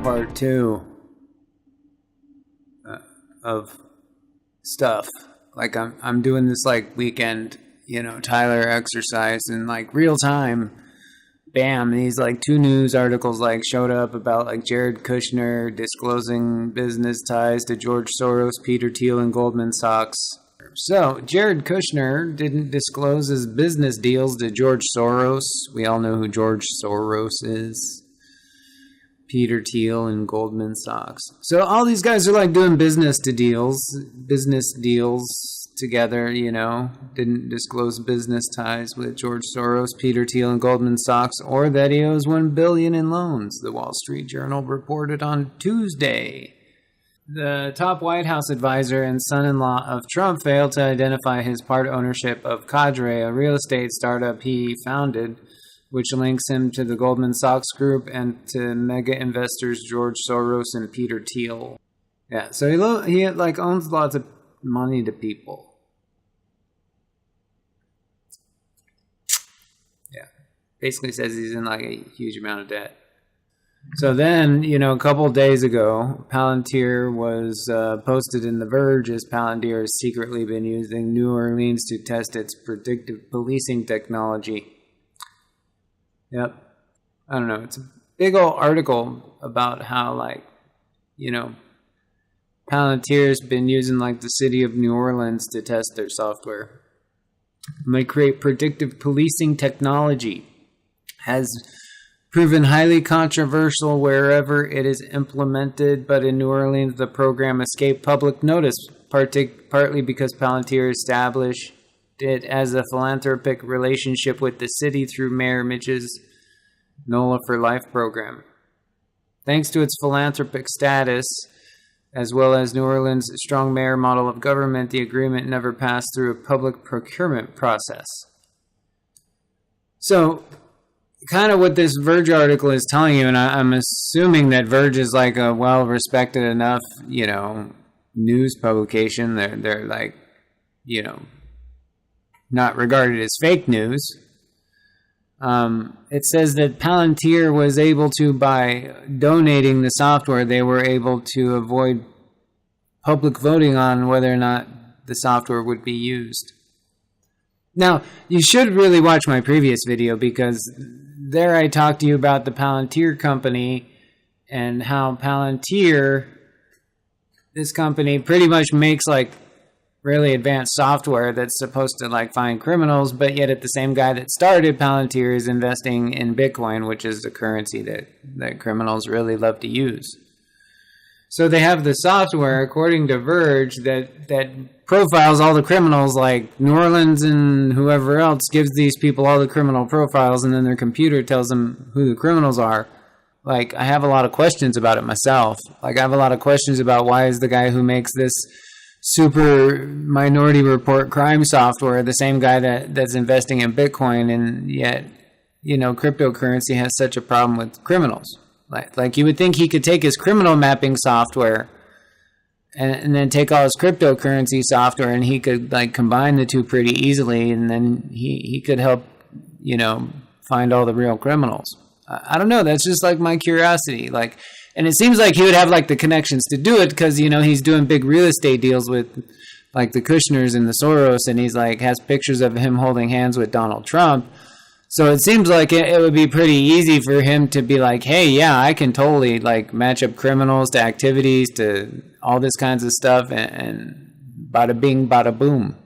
part 2 of stuff. Like I'm doing this like weekend, Tyler exercise in like real time. Bam, these like 2 news articles like showed up about like Jared Kushner disclosing business ties to George Soros, Peter Thiel, and Goldman Sachs. So, Jared Kushner didn't disclose his business deals to George Soros. We all know who George Soros is. Peter Thiel and Goldman Sachs. So all these guys are like doing business deals together, Didn't disclose business ties with George Soros, Peter Thiel, and Goldman Sachs, or that he owes $1 billion in loans, the Wall Street Journal reported on Tuesday. The top White House advisor and son-in-law of Trump failed to identify his part ownership of Cadre, a real estate startup he founded, which links him to the Goldman Sachs Group and to mega investors George Soros and Peter Thiel. Yeah, so he like owns lots of money to people. Yeah, basically says he's in like a huge amount of debt. So then, a couple of days ago, Palantir was posted in The Verge as Palantir has secretly been using New Orleans to test its predictive policing technology. Yep. I don't know. It's a big old article about how, Palantir's been using, the city of New Orleans to test their software. Might create predictive policing technology. Has proven highly controversial wherever it is implemented, but in New Orleans, the program escaped public notice, partly because Palantir established it as a philanthropic relationship with the city through Mayor Mitch's NOLA for Life program. Thanks to its philanthropic status, as well as New Orleans' strong mayor model of government, the agreement never passed through a public procurement process. So, kind of what this Verge article is telling you, and I'm assuming that Verge is like a well-respected enough, news publication. They're like, not regarded as fake news. It says that Palantir was able to, by donating the software, they were able to avoid public voting on whether or not the software would be used. Now, you should really watch my previous video because there I talked to you about the Palantir company and how Palantir, this company, pretty much makes really advanced software that's supposed to find criminals, but yet the same guy that started Palantir is investing in Bitcoin, which is the currency that criminals really love to use. So they have the software, according to Verge, that profiles all the criminals, like New Orleans and whoever else gives these people all the criminal profiles, and then their computer tells them who the criminals are. I have a lot of questions about it myself. I have a lot of questions about why is the guy who makes this super Minority Report crime software the same guy that's investing in Bitcoin, and yet, cryptocurrency has such a problem with criminals. You would think he could take his criminal mapping software and then take all his cryptocurrency software and he could combine the two pretty easily, and then he could help, find all the real criminals. I don't know. That's just my curiosity. And it seems like he would have the connections to do it because, he's doing big real estate deals with the Kushners and the Soros, and he's has pictures of him holding hands with Donald Trump. So it seems like it would be pretty easy for him to be hey, yeah, I can totally match up criminals to activities to all this kinds of stuff, and bada bing, bada boom.